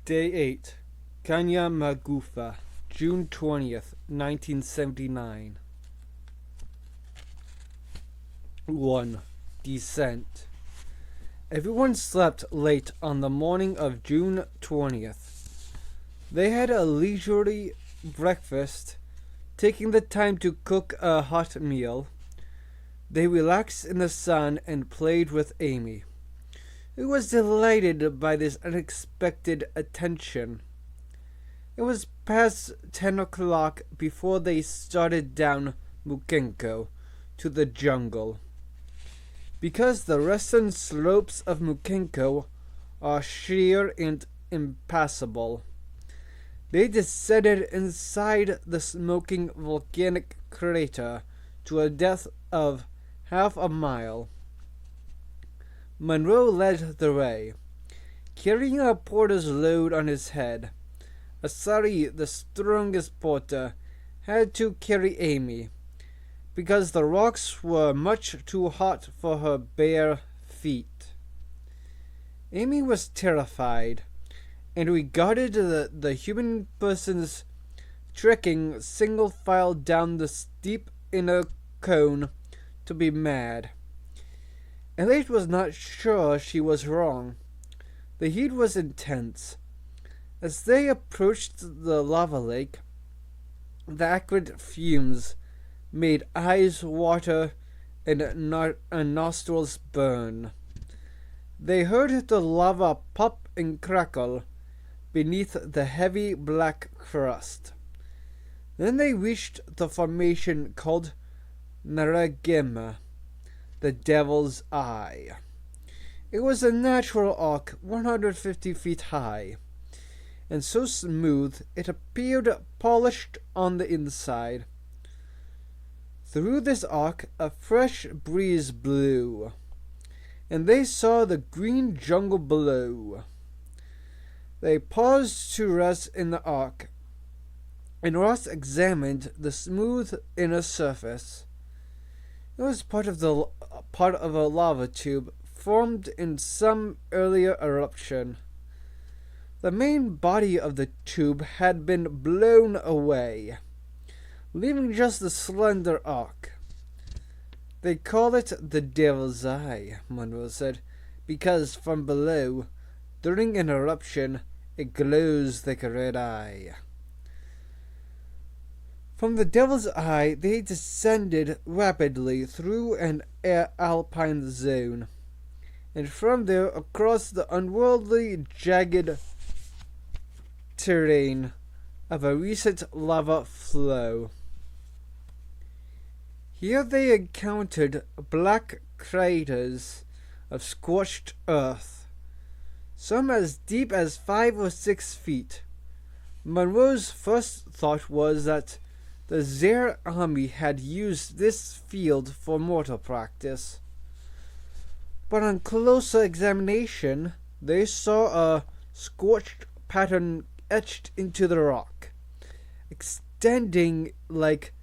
Day 8. Kanya Magufa, June 20th, 1979. 1. Descent. Everyone slept late on the morning of June 20th. They had a leisurely breakfast, taking the time to cook a hot meal. They relaxed in the sun and played with Amy, who was delighted by this unexpected attention. It was past 10 o'clock before they started down Mukenko to the jungle. Because the western slopes of Mukenko are sheer and impassable, they descended inside the smoking volcanic crater to a depth of half a mile. Monroe led the way, carrying a porter's load on his head. Asari, the strongest porter, had to carry Amy, because the rocks were much too hot for her bare feet. Amy was terrified, and regarded the human person's trekking single file down the steep inner cone to be mad. Elliot was not sure she was wrong. The heat was intense. As they approached the lava lake, the acrid fumes made eyes water and nostrils burn. They heard the lava pop and crackle beneath the heavy black crust. Then they reached the formation called Naragema, the Devil's Eye. It was a natural arc 150 feet high, and so smooth it appeared polished on the inside. Through this arc a fresh breeze blew, and they saw the green jungle below. They paused to rest in the arc, and Ross examined the smooth inner surface. It was part of a lava tube formed in some earlier eruption. The main body of the tube had been blown away, leaving just the slender arc. They call it the Devil's Eye, Monroe said, because from below, during an eruption, it glows like a red eye. From the Devil's Eye, they descended rapidly through an alpine zone, and from there across the unworldly, jagged terrain of a recent lava flow. Here they encountered black craters of scorched earth, some as deep as 5 or 6 feet. Monroe's first thought was that the Zaire army had used this field for mortar practice. But on closer examination, they saw a scorched pattern etched into the rock, extending like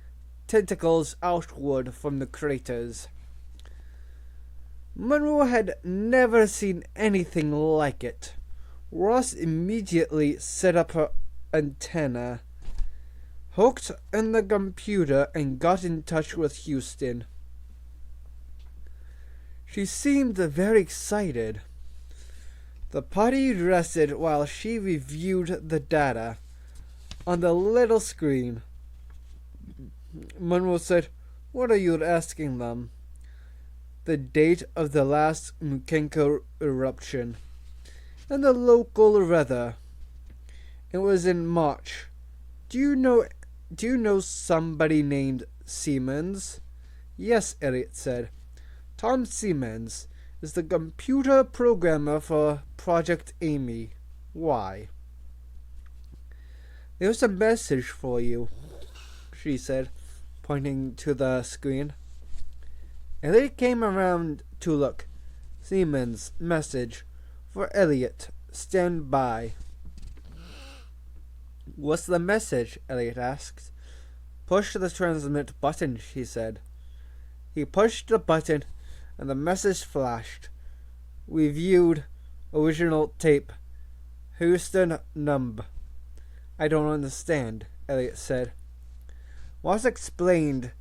tentacles outward from the craters. Monroe had never seen anything like it. Ross immediately set up her antenna, hooked in the computer, and got in touch with Houston. She seemed very excited. The party rested while she reviewed the data on the little screen. Monroe said, "What are you asking them?" "The date of the last Mukenko eruption and the local weather. It was in March. Do you know somebody named Siemens?" "Yes," Elliot said. "Tom Siemens is the computer programmer for Project Amy. Why?" "There's a message for you," she said, pointing to the screen. Elliot came around to look. Siemens, message. For Elliot, stand by. "What's the message?" Elliot asked. "Push the transmit button," she said. He pushed the button, and the message flashed. "We viewed original tape. Houston numb. I don't understand, Elliot said. Ross explained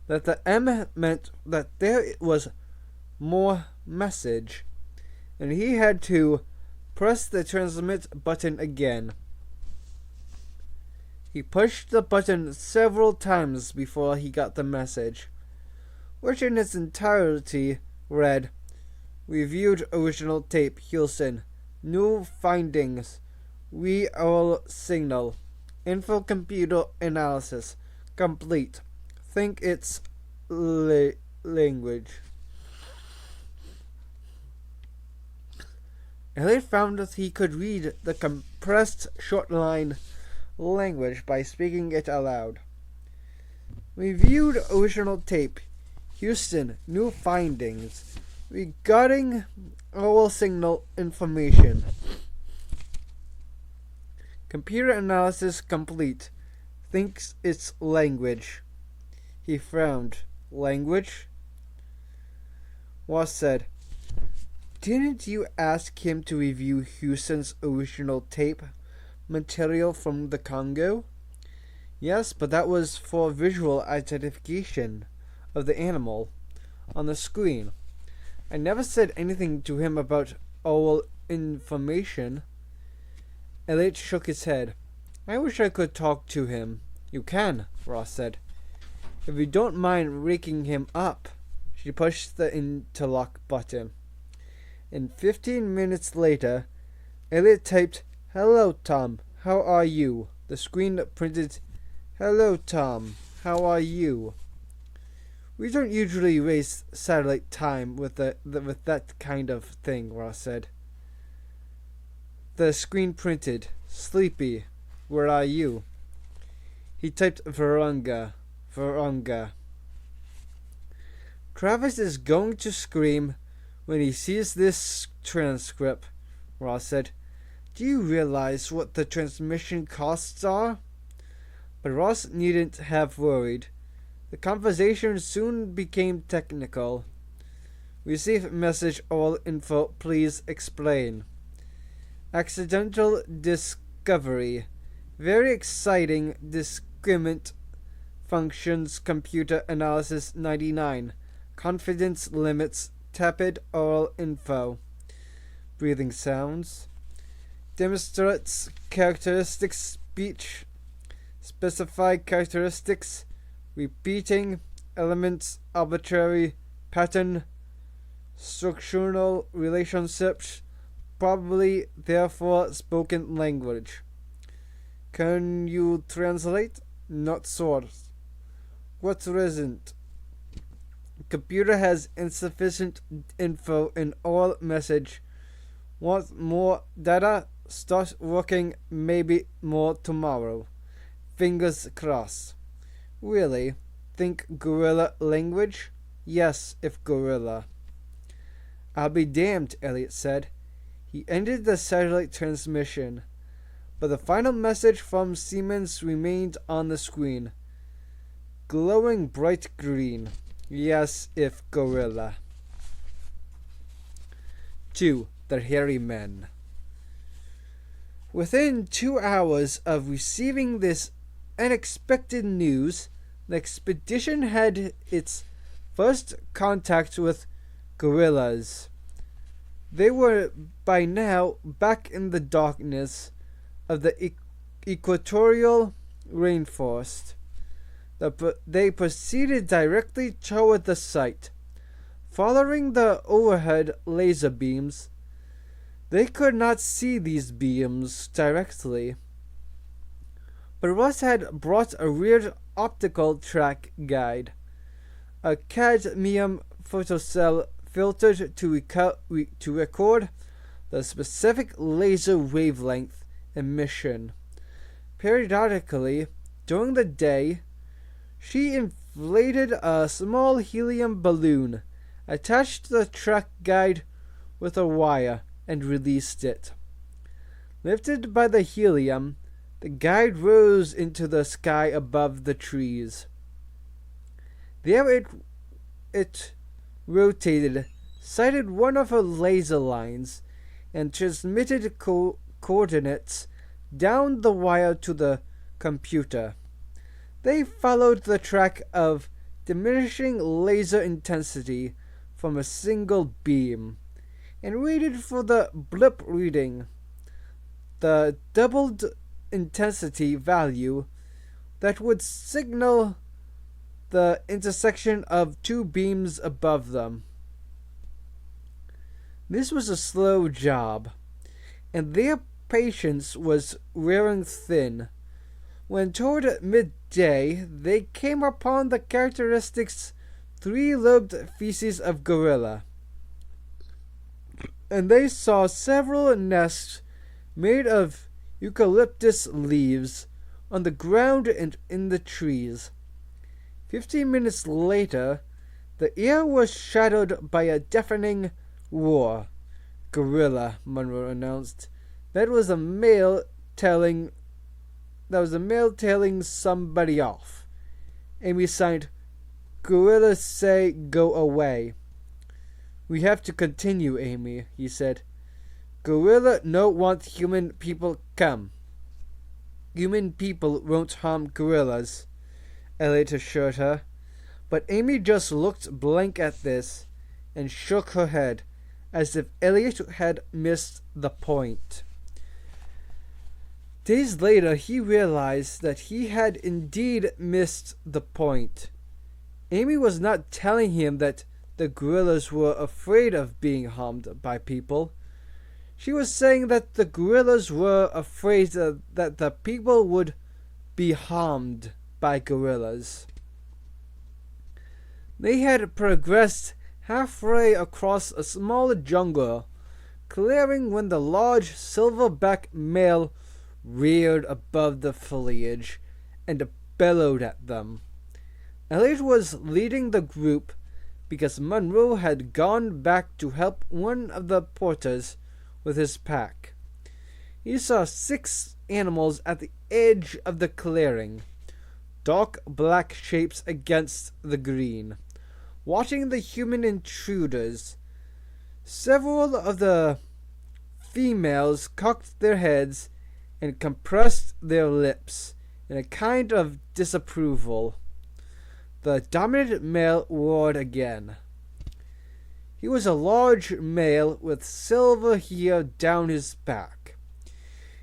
that the M meant that there was more message, and he had to press the transmit button again. He pushed the button several times before he got the message, which in its entirety read, "Reviewed original tape, Houston. New findings. Re-oral signal. Info computer analysis. Complete. Think it's language." Elliot found that he could read the compressed short line language by speaking it aloud. "Reviewed original tape. Houston, new findings regarding oral signal information. Computer analysis complete. Thinks it's language." He frowned. "Language?" Ross said, "Didn't you ask him to review Houston's original tape material from the Congo?" "Yes, but that was for visual identification of the animal on the screen. I never said anything to him about oral information." Elliot shook his head. "I wish I could talk to him." "You can," Ross said, "if you don't mind waking him up." She pushed the interlock button. And 15 minutes later, Elliot typed, "Hello, Tom. How are you?" The screen printed, "Hello, Tom. How are you?" "We don't usually waste satellite time with that kind of thing," Ross said. The screen printed, "Sleepy. Where are you?" He typed Virunga. "Travis is going to scream when he sees this transcript," Ross said. "Do you realize what the transmission costs are?" But Ross needn't have worried. The conversation soon became technical. "Receive message all info, please explain." "Accidental discovery. Very exciting discriminant functions computer analysis 99. Confidence limits tepid oral info." Breathing sounds. "Demonstrates characteristics speech. Specify characteristics. Repeating elements arbitrary pattern. Structural relationships. Probably therefore spoken language." "Can you translate?" "Not source." "What isn't?" "Computer has insufficient info in all message. Want more data? Start working, maybe more tomorrow. Fingers crossed." "Really? Think gorilla language?" "Yes, if gorilla." "I'll be damned," Elliot said. He ended the satellite transmission, but the final message from Siemens remained on the screen. Glowing bright green. Yes, if gorilla. 2. The Hairy Men. Within 2 hours of receiving this unexpected news, the expedition had its first contact with gorillas. They were by now back in the darkness of the equatorial rainforest. They proceeded directly toward the site. Following the overhead laser beams, they could not see these beams directly, but Russ had brought a weird optical track guide, a cadmium photocell filtered to record the specific laser wavelength emission. Periodically, during the day, she inflated a small helium balloon, attached the track guide with a wire, and released it. Lifted by the helium, the guide rose into the sky above the trees. There it rotated, sighted one of her laser lines, and transmitted coordinates down the wire to the computer. They followed the track of diminishing laser intensity from a single beam and waited for the blip reading, the doubled intensity value that would signal the intersection of two beams above them. This was a slow job, and their patience was wearing thin, when toward midday they came upon the characteristic three-lobed feces of gorilla, and they saw several nests made of eucalyptus leaves on the ground and in the trees. 15 minutes later, the air was shadowed by a deafening roar. "Gorilla," Monroe announced. That was a male tailing somebody off. Amy signed, "Gorilla say go away." "We have to continue, Amy," he said. "Gorilla no want human people come." "Human people won't harm gorillas," Elliot assured her. But Amy just looked blank at this and shook her head, as if Elliot had missed the point. Days later, he realized that he had indeed missed the point. Amy was not telling him that the gorillas were afraid of being harmed by people. She was saying that the gorillas were afraid that the people would be harmed by gorillas. They had progressed halfway across a small jungle clearing when the large silverback male reared above the foliage and bellowed at them. Elliot was leading the group because Monroe had gone back to help one of the porters with his pack. He saw 6 animals at the edge of the clearing, dark black shapes against the green, watching the human intruders. Several of the females cocked their heads and compressed their lips in a kind of disapproval. The dominant male roared again. He was a large male with silver hair down his back.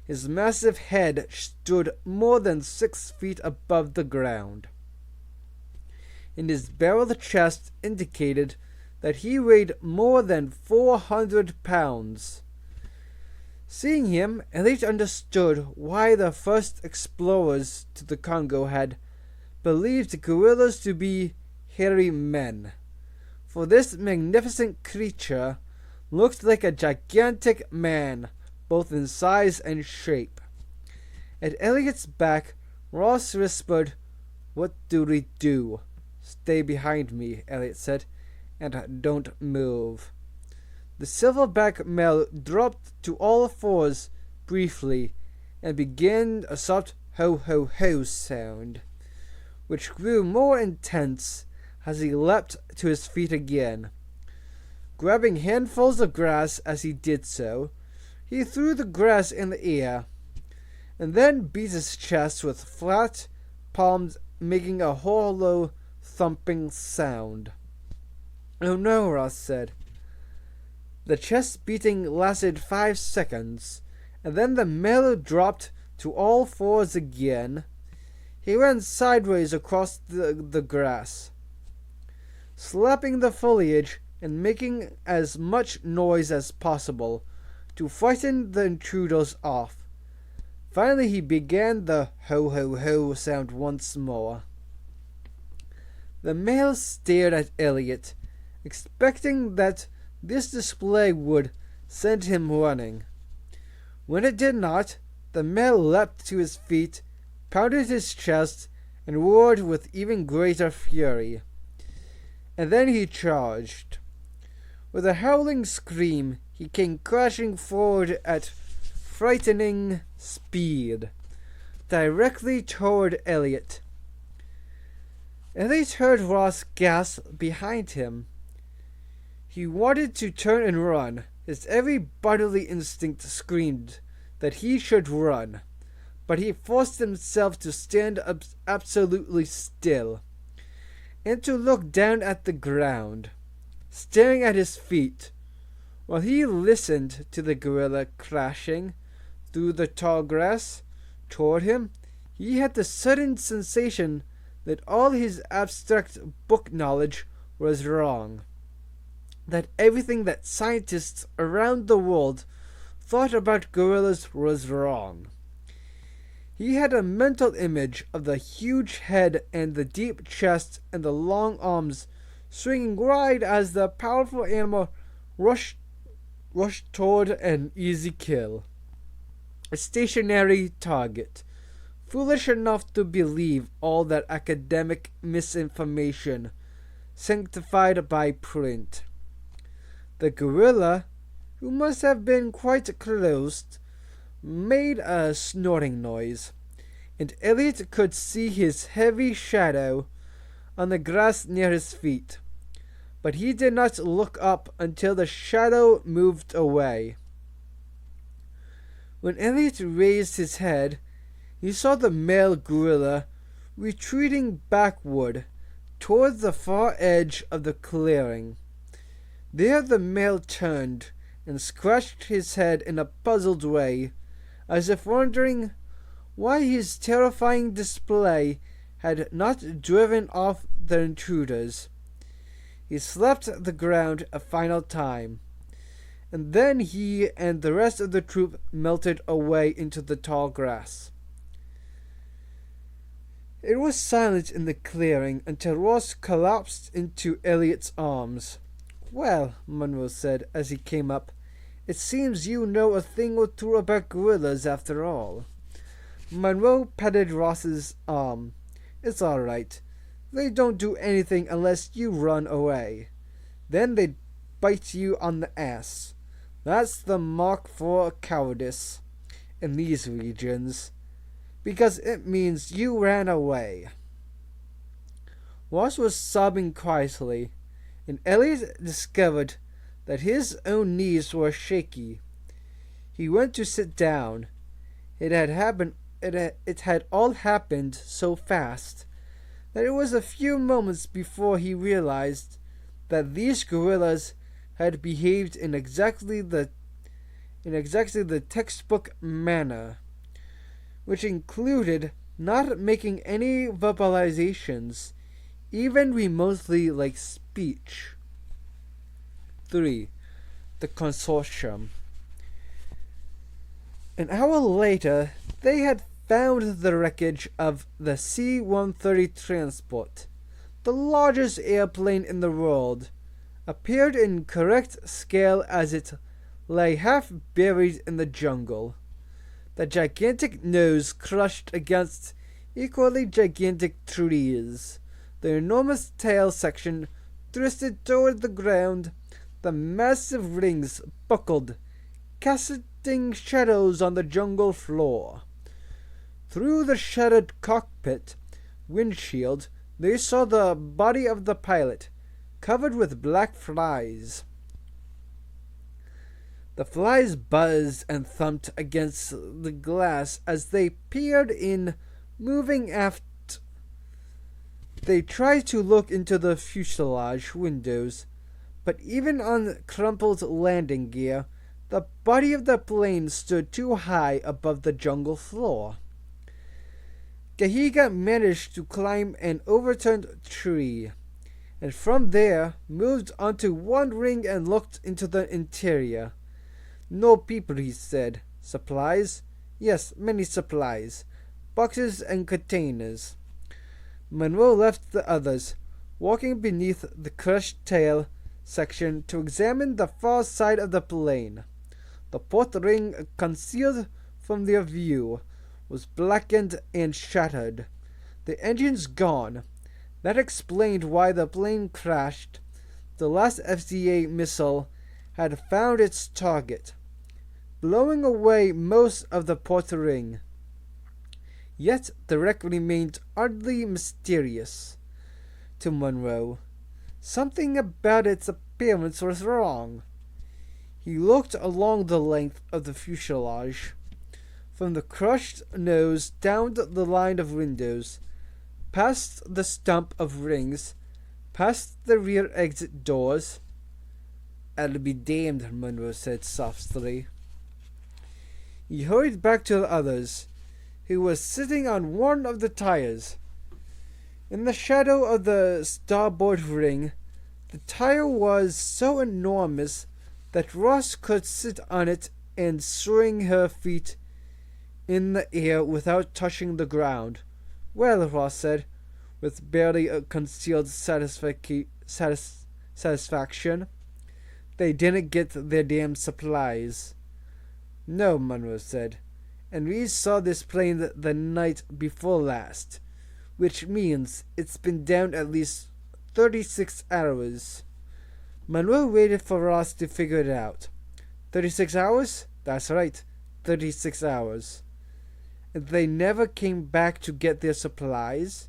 His massive head stood more than 6 feet above the ground, and his barreled chest indicated that he weighed more than 400 pounds. Seeing him, Elliot understood why the first explorers to the Congo had believed gorillas to be hairy men, for this magnificent creature looked like a gigantic man, both in size and shape. At Elliot's back, Ross whispered, "What do we do?" "Stay behind me," Elliot said, "and don't move." The silverback male dropped to all fours briefly and began a soft ho-ho-ho sound, which grew more intense as he leapt to his feet again. Grabbing handfuls of grass as he did so, he threw the grass in the air, and then beat his chest with flat palms, making a hollow, thumping sound. "Oh no," Ross said. The chest beating lasted 5 seconds, and then the male dropped to all fours again. He ran sideways across the grass, slapping the foliage and making as much noise as possible to frighten the intruders off. Finally he began the ho-ho-ho sound once more. The male stared at Elliot, expecting that this display would send him running. When it did not, the male leapt to his feet, pounded his chest, and roared with even greater fury. And then he charged. With a howling scream, he came crashing forward at frightening speed, directly toward Elliot. Elliot heard Ross gasp behind him. He wanted to turn and run. His every bodily instinct screamed that he should run, but he forced himself to stand up absolutely still and to look down at the ground, staring at his feet, while he listened to the gorilla crashing through the tall grass toward him. He had the sudden sensation that all his abstract book knowledge was wrong, that everything that scientists around the world thought about gorillas was wrong. He had a mental image of the huge head and the deep chest and the long arms swinging wide as the powerful animal rushed toward an easy kill. A stationary target, foolish enough to believe all that academic misinformation sanctified by print. The gorilla, who must have been quite close, made a snorting noise, and Elliot could see his heavy shadow on the grass near his feet. But he did not look up until the shadow moved away. When Elliot raised his head, he saw the male gorilla retreating backward toward the far edge of the clearing. There the male turned and scratched his head in a puzzled way, as if wondering why his terrifying display had not driven off the intruders. He slapped the ground a final time, and then he and the rest of the troop melted away into the tall grass. It was silent in the clearing until Ross collapsed into Elliot's arms. "Well," Monroe said as he came up, "it seems you know a thing or two about gorillas after all." Monroe patted Ross's arm. "It's all right. They don't do anything unless you run away. Then they bite you on the ass. That's the mark for cowardice in these regions, because it means you ran away." Ross was sobbing quietly, and Elliot discovered that his own knees were shaky. He went to sit down. It had all happened so fast that it was a few moments before he realized that these gorillas had behaved in exactly the textbook manner, which included not making any verbalizations, even remotely like speech. 3. The consortium. An hour later, they had found the wreckage of the C-130 transport. The largest airplane in the world appeared in correct scale as it lay half buried in the jungle. The gigantic nose crushed against equally gigantic trees. The enormous tail section twisted toward the ground. The massive rings buckled, casting shadows on the jungle floor. Through the shattered cockpit windshield, they saw the body of the pilot, covered with black flies. The flies buzzed and thumped against the glass as they peered in, moving aft. They tried to look into the fuselage windows, but even on crumpled landing gear, the body of the plane stood too high above the jungle floor. Gahiga managed to climb an overturned tree, and from there moved onto one ring and looked into the interior. "No people," he said. "Supplies? Yes, many supplies. Boxes and containers." Monroe left the others, walking beneath the crushed tail section to examine the far side of the plane. The port ring, concealed from their view, was blackened and shattered. The engines gone. That explained why the plane crashed. The last FDA missile had found its target, blowing away most of the port ring. Yet the wreck remained oddly mysterious to Monroe. Something about its appearance was wrong. He looked along the length of the fuselage. from the crushed nose down the line of windows, past the stump of rings, past the rear exit doors. "I'll be damned," Monroe said softly. He hurried back to the others, who were sitting on one of the tires. In the shadow of the starboard ring, the tire was so enormous that Ross could sit on it and swing her feet in the air without touching the ground. "Well," Ross said, with barely a concealed satisfaction, "they didn't get their damn supplies." "No," Monroe said, "and we saw this plane the night before last, which means it's been down at least 36 hours. Monroe waited for Ross to figure it out. 36 hours? That's right, 36 hours. And they never came back to get their supplies?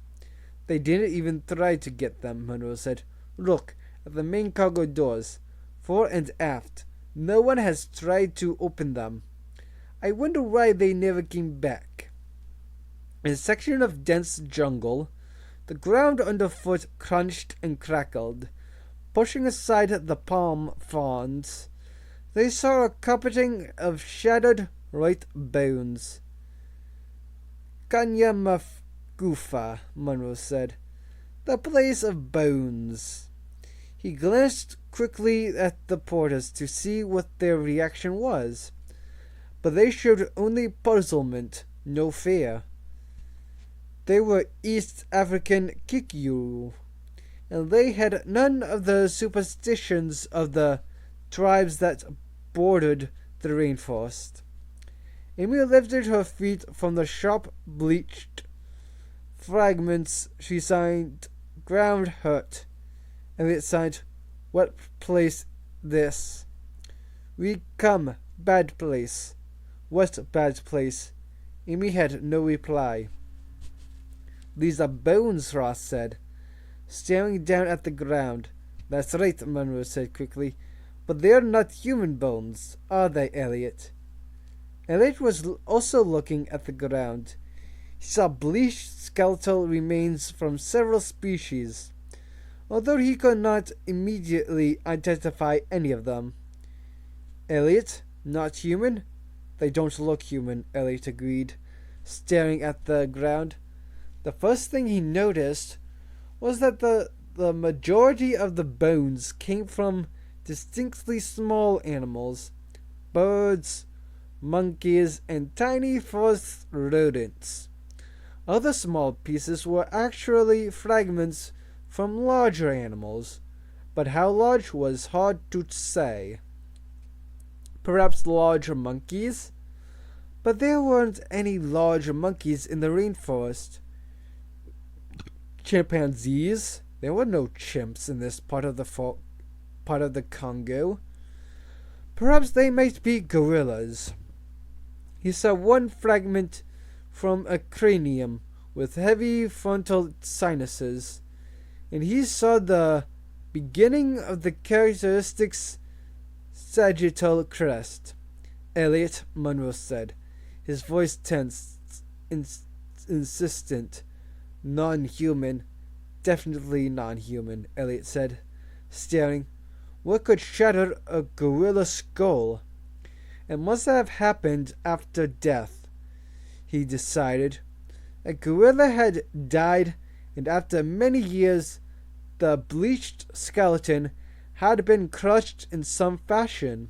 They didn't even try to get them," Monroe said. "Look at the main cargo doors, fore and aft. No one has tried to open them. I wonder why they never came back." In a section of dense jungle, the ground underfoot crunched and crackled. Pushing aside the palm fronds, they saw a carpeting of shattered white bones. "Kanyamagufa," Monroe said. "The place of bones." He glanced quickly at the porters to see what their reaction was, but they showed only puzzlement, no fear. They were East African Kikyu, and they had none of the superstitions of the tribes that bordered the rainforest. Amy lifted her feet from the sharp bleached fragments. She signed, "Ground hurt." Elliot signed, "What place this?" "We come, bad place." "What bad place?" Amy had no reply. "These are bones," Ross said, staring down at the ground. "That's right," Monroe said quickly. "But they're not human bones, are they, Elliot?" Elliot was also looking at the ground. He saw bleached skeletal remains from several species, although he could not immediately identify any of them. "Elliot, not human?" "They don't look human," Elliot agreed, staring at the ground. The first thing he noticed was that the majority of the bones came from distinctly small animals, birds, monkeys, and tiny forest rodents. Other small pieces were actually fragments from larger animals, but how large was hard to say. Perhaps larger monkeys? But there weren't any larger monkeys in the rainforest. Chimpanzees? There were no chimps in this part of the Congo. Perhaps they might be gorillas. He saw one fragment from a cranium with heavy frontal sinuses, and he saw the beginning of the characteristic sagittal crest. "Elliot," Monroe said, his voice tense, insistent. "Non-human. Definitely non-human," Elliot said, staring. "What could shatter a gorilla skull? It must have happened after death," he decided. A gorilla had died, and after many years, the bleached skeleton had been crushed in some fashion.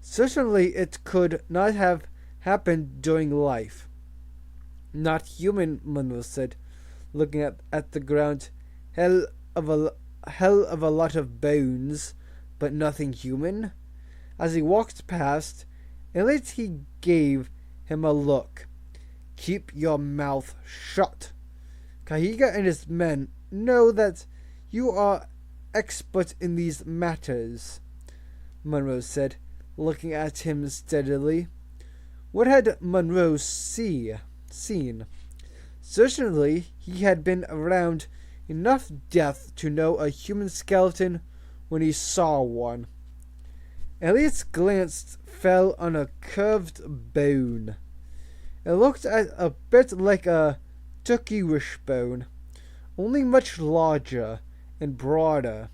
Certainly it could not have happened during life. "Not human," Monroe said, looking at the ground. Hell of a lot of bones, but nothing human." As he walked past, Elliot, he gave him a look. "Keep your mouth shut. Kahiga and his men know that you are expert in these matters," Monroe said, looking at him steadily. What had Monroe seen? Certainly he had been around enough death to know a human skeleton when he saw one. Elliot's glance fell on a curved bone. It looked a bit like a turkey wishbone, only much larger and broader,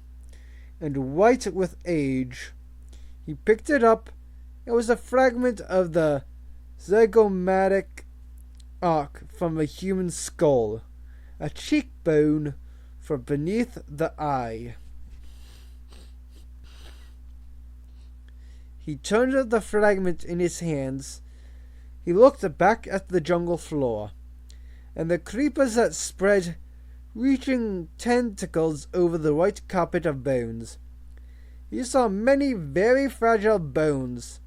and white with age. He picked it up. It was a fragment of the zygomatic arc from a human skull, a cheekbone from beneath the eye. He turned the fragment in his hands. He looked back at the jungle floor, and the creepers that spread, reaching tentacles over the white carpet of bones. He saw many very fragile bones,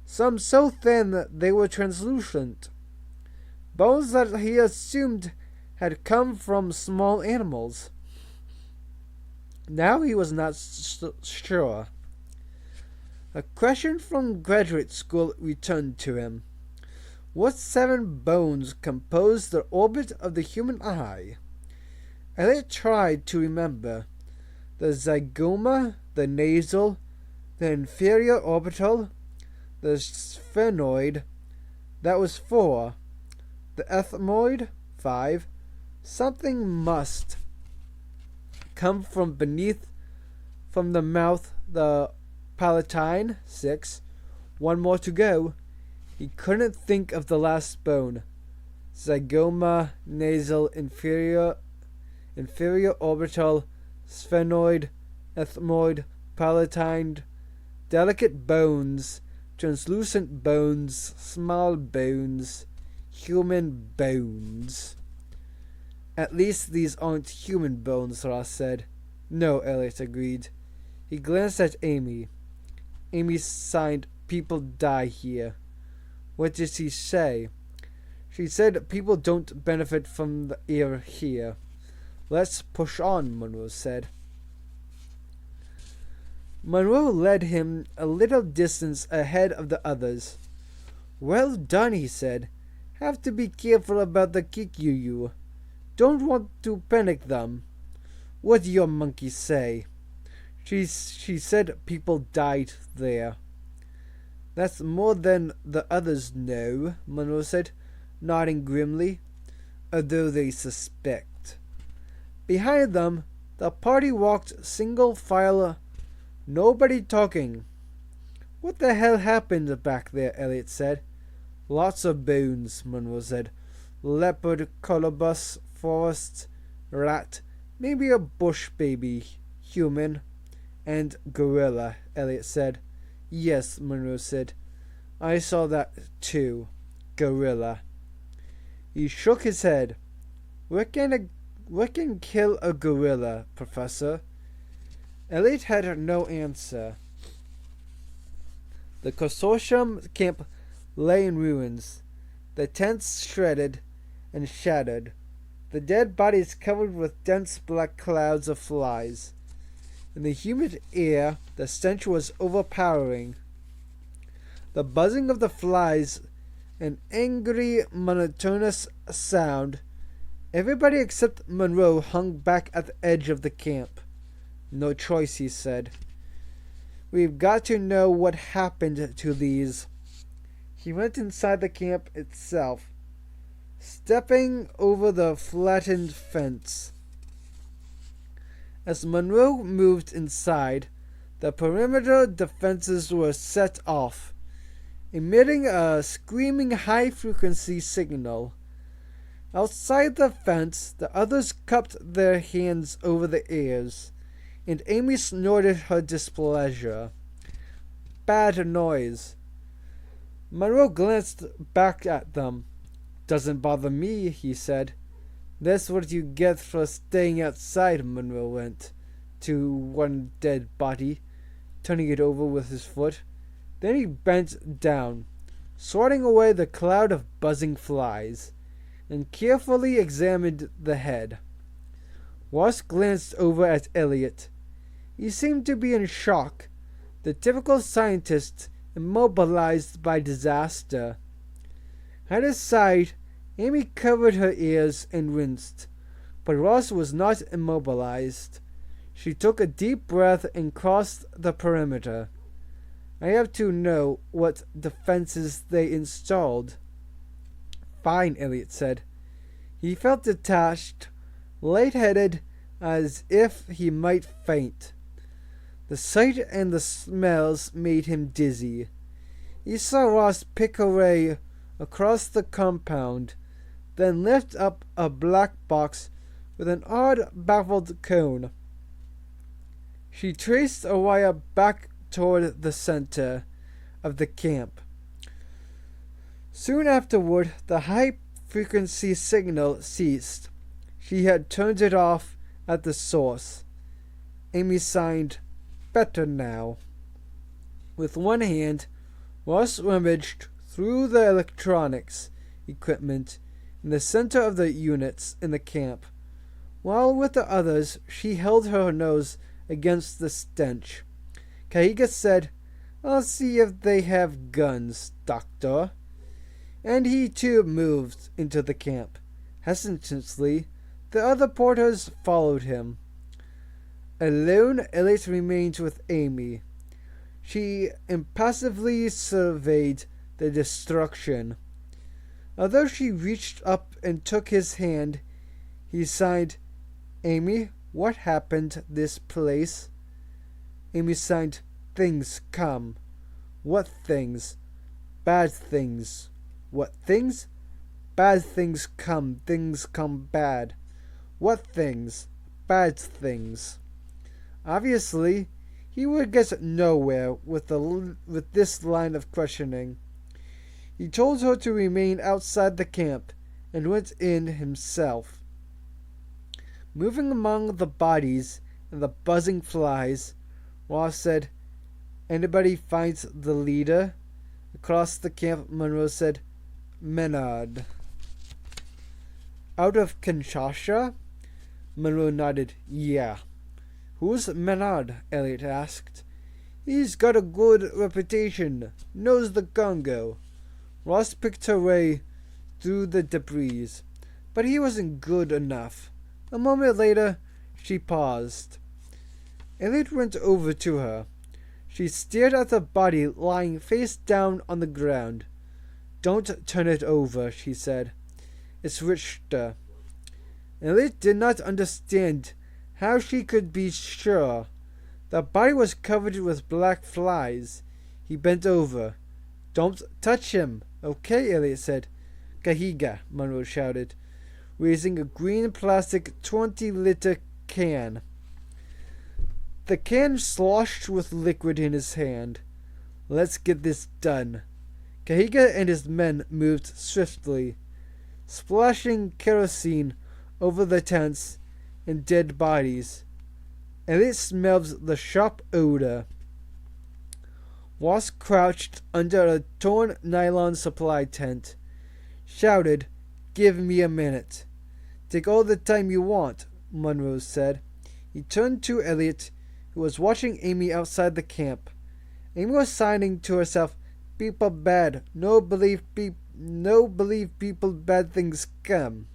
some so thin that they were translucent. Bones that he assumed had come from small animals. Now he was not sure. A question from graduate school returned to him. What 7 bones composed the orbit of the human eye? Elliot tried to remember. The zygoma, the nasal, the inferior orbital, the sphenoid, that was 4. The ethmoid, 5. Something must come from beneath, from the mouth, the palatine, 6. 1 more to go. He couldn't think of the last bone. Zygoma, nasal, inferior orbital, sphenoid, ethmoid, palatine, delicate bones, translucent bones, small bones, human bones. At least these aren't human bones, Ross said. No, Elliot agreed. He glanced at Amy. Amy signed, "People die here." What did she say? She said people don't benefit from the air here. Let's push on, Monroe said. Monroe led him a little distance ahead of the others. Well done, he said. Have to be careful about the Kikuyu. Don't want to panic them. What do your monkey say? She said people died there. That's more than the others know, Monroe said, nodding grimly, although they suspect. Behind them, the party walked single file, nobody talking. What the hell happened back there, Elliot said. Lots of bones, Monroe said. Leopard, colobus, forest, rat, maybe a bush baby, human, and gorilla, Elliot said. Yes, Monroe said. I saw that too. Gorilla. He shook his head. What can kill a gorilla, Professor? Elliot had no answer. The consortium camp lay in ruins, the tents shredded and shattered, the dead bodies covered with dense black clouds of flies. In the humid air, the stench was overpowering. The buzzing of the flies, an angry, monotonous sound. Everybody except Monroe hung back at the edge of the camp. No choice, he said. We've got to know what happened to these. He went inside the camp itself, stepping over the flattened fence. As Monroe moved inside, the perimeter defenses were set off, emitting a screaming high-frequency signal. Outside the fence, the others cupped their hands over their ears, and Amy snorted her displeasure. Bad noise. Monroe glanced back at them. Doesn't bother me, he said. That's what you get for staying outside, Monroe went to one dead body, turning it over with his foot. Then he bent down, sorting away the cloud of buzzing flies, and carefully examined the head. Ross glanced over at Elliot. He seemed to be in shock, the typical scientist immobilized by disaster. At his side, Amy covered her ears and winced, but Ross was not immobilized. She took a deep breath and crossed the perimeter. I have to know what defenses they installed. spine, Elliot said. He felt detached, lightheaded, as if he might faint. The sight and the smells made him dizzy. He saw Ross pick away across the compound, then lift up a black box with an odd, baffled cone. She traced a wire back toward the center of the camp. Soon afterward, the high-frequency signal ceased. She had turned it off at the source. Amy signed, "Better now." With one hand, Ross rummaged through the electronics equipment in the center of the units in the camp, while with the others she held her nose against the stench. Kahiga said, "I'll see if they have guns, Doctor." And he too moved into the camp. Hesitantly, the other porters followed him. Alone, Elliot remained with Amy. She impassively surveyed the destruction. Although she reached up and took his hand, he sighed, "Amy, what happened this place?" Amy signed, "Things come." "What things?" "Bad things." "What things?" "Bad things come bad." "What things?" "Bad things." Obviously, he would get nowhere with this line of questioning. He told her to remain outside the camp and went in himself. Moving among the bodies and the buzzing flies, Ross said, "Anybody finds the leader?" Across the camp, Monroe said, "Menard." "Out of Kinshasa?" Monroe nodded, "Yeah." "Who's Menard?" Elliot asked. "He's got a good reputation. Knows the Congo." Ross picked her way through the debris, but he wasn't good enough. A moment later, she paused. Elliot went over to her. She stared at the body lying face down on the ground. "Don't turn it over," she said. "It's Richter." Elliot did not understand how she could be sure. The body was covered with black flies. He bent over. "Don't touch him." "Okay," Elliot said. "Kahiga," Monroe shouted, raising a green plastic 20-liter can. The can sloshed with liquid in his hand. "Let's get this done." Kahiga and his men moved swiftly, splashing kerosene over the tents and dead bodies. Elliot smelled the sharp odor. Ross crouched under a torn nylon supply tent, shouted, "Give me a minute." "Take all the time you want," Monroe said. He turned to Elliot, who was watching Amy outside the camp. Amy was signing to herself, "People bad, no believe people bad things come."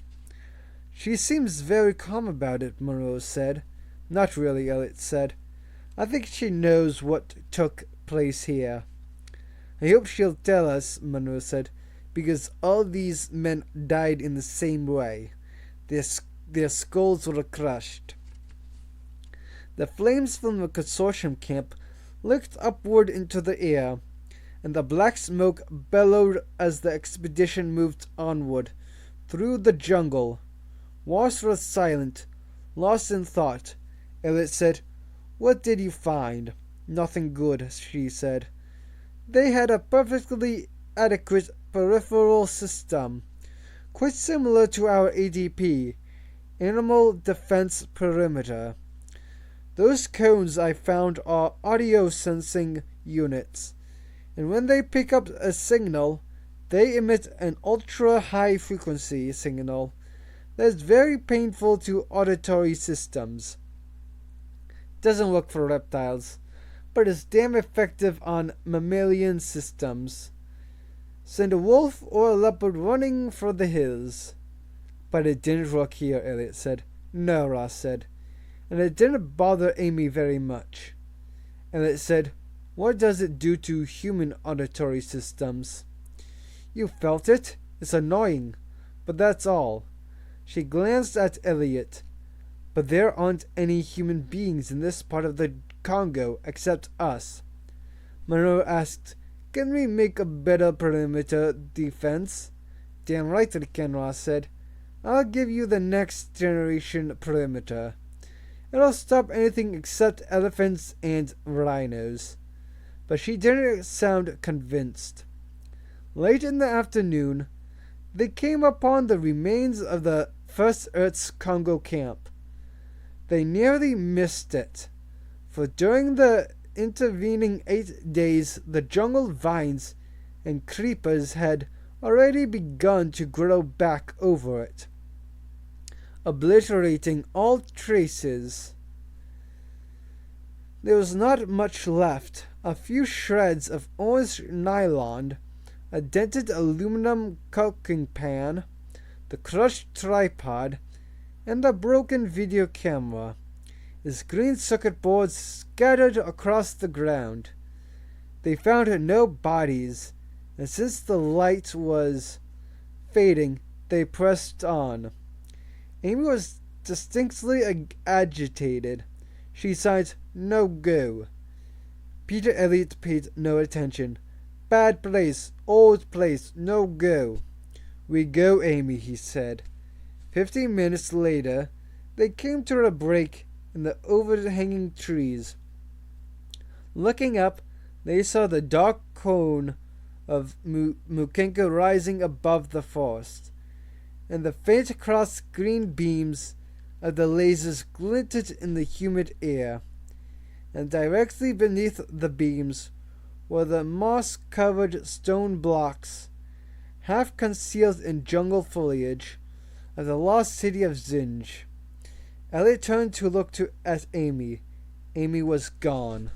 "She seems very calm about it," Monroe said. "Not really," Elliot said. "I think she knows what took place here." "I hope she'll tell us," Monroe said, "because all these men died in the same way. Their skulls were crushed." The flames from the consortium camp licked upward into the air, and the black smoke bellowed as the expedition moved onward through the jungle. Ross was silent, lost in thought. Elliot said, "What did you find?" "Nothing good," she said. "They had a perfectly adequate peripheral system, quite similar to our ADP, Animal Defense Perimeter. Those cones I found are audio sensing units, and when they pick up a signal, they emit an ultra-high frequency signal that is very painful to auditory systems. Doesn't work for reptiles, but is damn effective on mammalian systems. Send a wolf or a leopard running for the hills." "But it didn't work here," Elliot said. "No," Ross said. "And it didn't bother Amy very much." Elliot said, "What does it do to human auditory systems?" "You felt it? It's annoying. but that's all. She glanced at Elliot. But there aren't any human beings in this part of the Congo except us. Monroe asked, "Can we make a better perimeter defense?" "Damn right we can," Ross said. "I'll give you the next generation perimeter. It'll stop anything except elephants and rhinos." But she didn't sound convinced. Late in the afternoon, they came upon the remains of the First Earth's Congo camp. They nearly missed it, for during the intervening 8 days the jungle vines and creepers had already begun to grow back over it, obliterating all traces. There was not much left. A few shreds of orange nylon, a dented aluminum cooking pan, the crushed tripod, and a broken video camera. Its green circuit boards scattered across the ground. They found no bodies, and since the light was fading, they pressed on. Amy was distinctly agitated. She sighed, "No go." Peter Elliot paid no attention. "Bad place, old place, no go." "We go, Amy," he said. 15 minutes later, they came to a break in the overhanging trees. Looking up, they saw the dark cone of Mukenko rising above the forest, and the faint cross-green beams of the lasers glinted in the humid air. And directly beneath the beams were the moss-covered stone blocks, half concealed in jungle foliage, of the lost city of Zinj. Elliot turned to look at Amy. Amy was gone.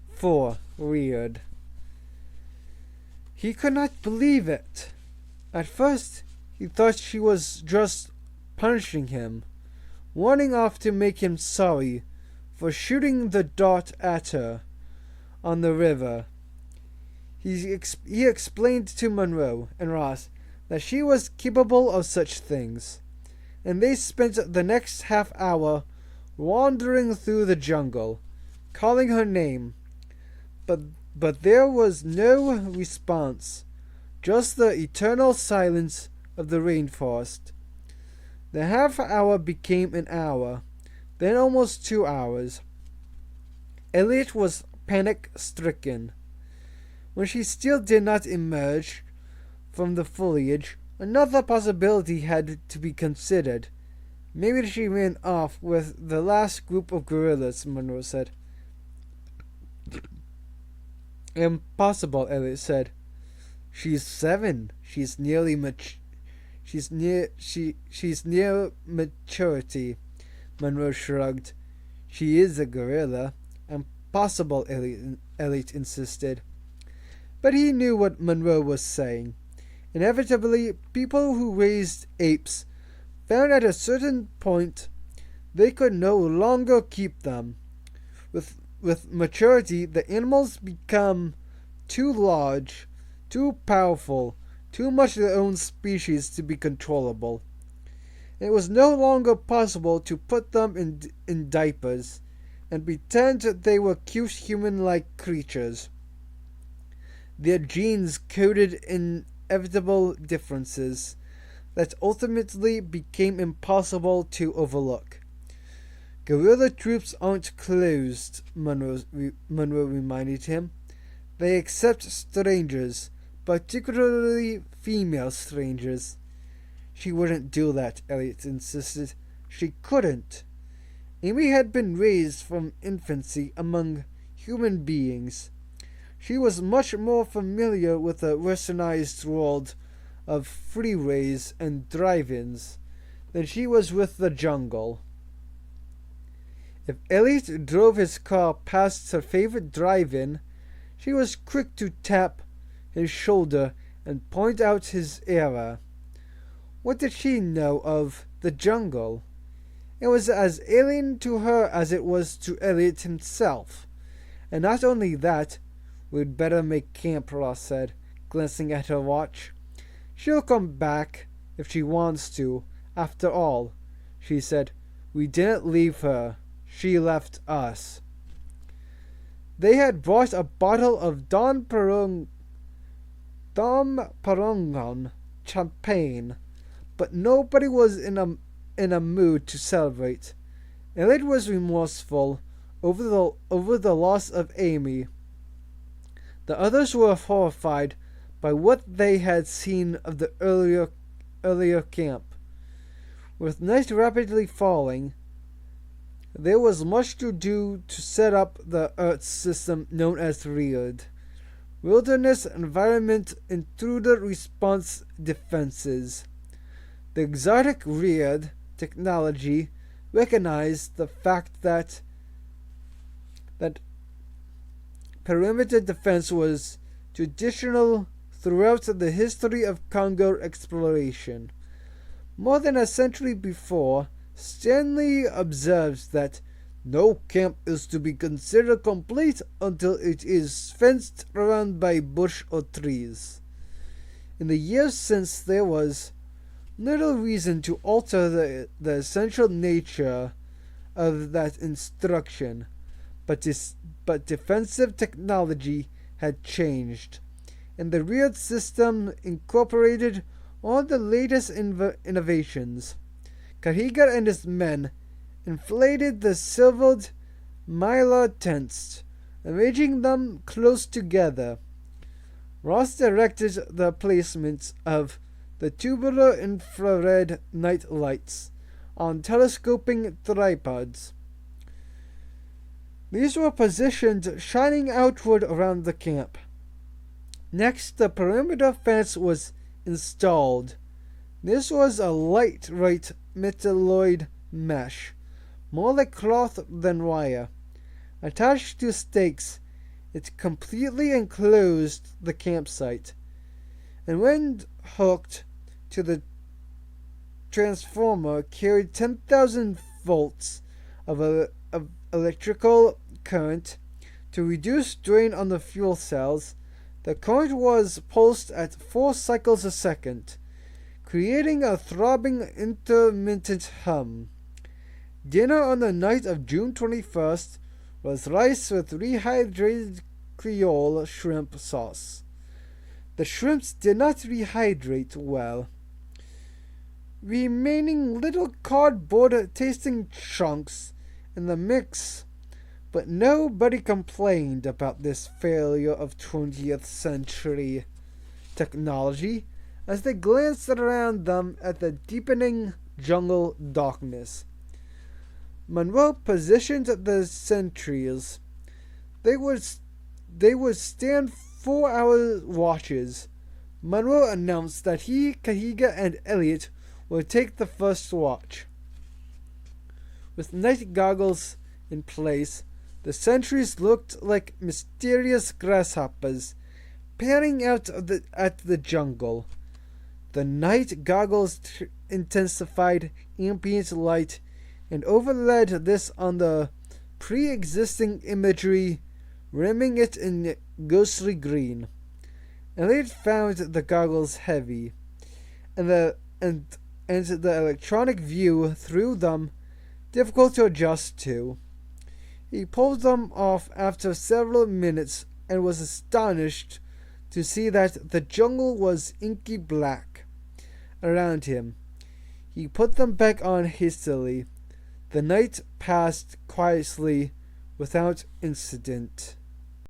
4. Weird. He could not believe it. At first, he thought she was just punishing him, wanting off to make him sorry for shooting the dart at her on the river. He explained to Monroe and Ross that she was capable of such things, and they spent the next half hour wandering through the jungle, calling her name. But there was no response, just the eternal silence of the rainforest. The half hour became an hour, then almost 2 hours. Elliot was panic-stricken. When she still did not emerge from the foliage, another possibility had to be considered. Maybe she ran off with the last group of gorillas, Monroe said. "Impossible," Elliot said. "She's 7. She's near maturity." Monroe shrugged. "She is a gorilla." "Impossible," Elliot insisted. But he knew what Monroe was saying. Inevitably, people who raised apes found at a certain point they could no longer keep them. With maturity, the animals become too large, too powerful, too much their own species to be controllable. It was no longer possible to put them in diapers and pretend that they were cute human-like creatures. Their genes coded inevitable differences that ultimately became impossible to overlook. "Guerrilla troops aren't closed," Monroe reminded him. "They accept strangers, particularly female strangers." "She wouldn't do that," Elliot insisted. "She couldn't." Amy had been raised from infancy among human beings. She was much more familiar with the westernized world of freeways and drive-ins than she was with the jungle. If Elliot drove his car past her favorite drive-in, she was quick to tap his shoulder and point out his era. What did she know of the jungle? It was as alien to her as it was to Elliot himself. And not only that, "We'd better make camp," Ross said, glancing at her watch. She'll come back if she wants to. After all, she said, we didn't leave her. She left us. They had brought a bottle of Dom Perignon champagne, but nobody was in a mood to celebrate. Elliot was remorseful over the loss of Amy. The others were horrified by what they had seen of the earlier camp. With night rapidly falling, there was much to do to set up the Earth system known as READ, Wilderness Environment Intruder Response Defenses. The exotic READ technology recognized the fact that perimeter defense was traditional throughout the history of Congo exploration. More than a century before, Stanley observes that no camp is to be considered complete until it is fenced around by bush or trees. In the years since, there was little reason to alter the essential nature of that instruction, but defensive technology had changed, and the READ system incorporated all the latest innovations. Kahiga and his men inflated the silvered mylar tents, arranging them close together. Ross directed the placement of the tubular infrared night lights on telescoping tripods. These were positioned shining outward around the camp. Next, the perimeter fence was installed. This was a light-weight metalloid mesh, more like cloth than wire. Attached to stakes, it completely enclosed the campsite, and when hooked to the transformer, carried 10,000 volts of electrical current to reduce strain on the fuel cells. The current was pulsed at 4 cycles a second, creating a throbbing intermittent hum. Dinner on the night of June 21st was rice with rehydrated Creole shrimp sauce. The shrimps did not rehydrate well, remaining little cardboard-tasting chunks in the mix, but nobody complained about this failure of 20th century technology as they glanced around them at the deepening jungle darkness. Monroe positioned the sentries. They would stand 4-hour watches. Monroe announced that he, Kahiga, and Elliot would take the first watch. With night goggles in place, the sentries looked like mysterious grasshoppers peering out at the jungle. The night goggles intensified ambient light and overlaid this on the pre-existing imagery, rimming it in ghostly green. Elliot found the goggles heavy, and the electronic view through them difficult to adjust to. He pulled them off after several minutes and was astonished to see that the jungle was inky black around him. He put them back on hastily. The night passed quietly without incident.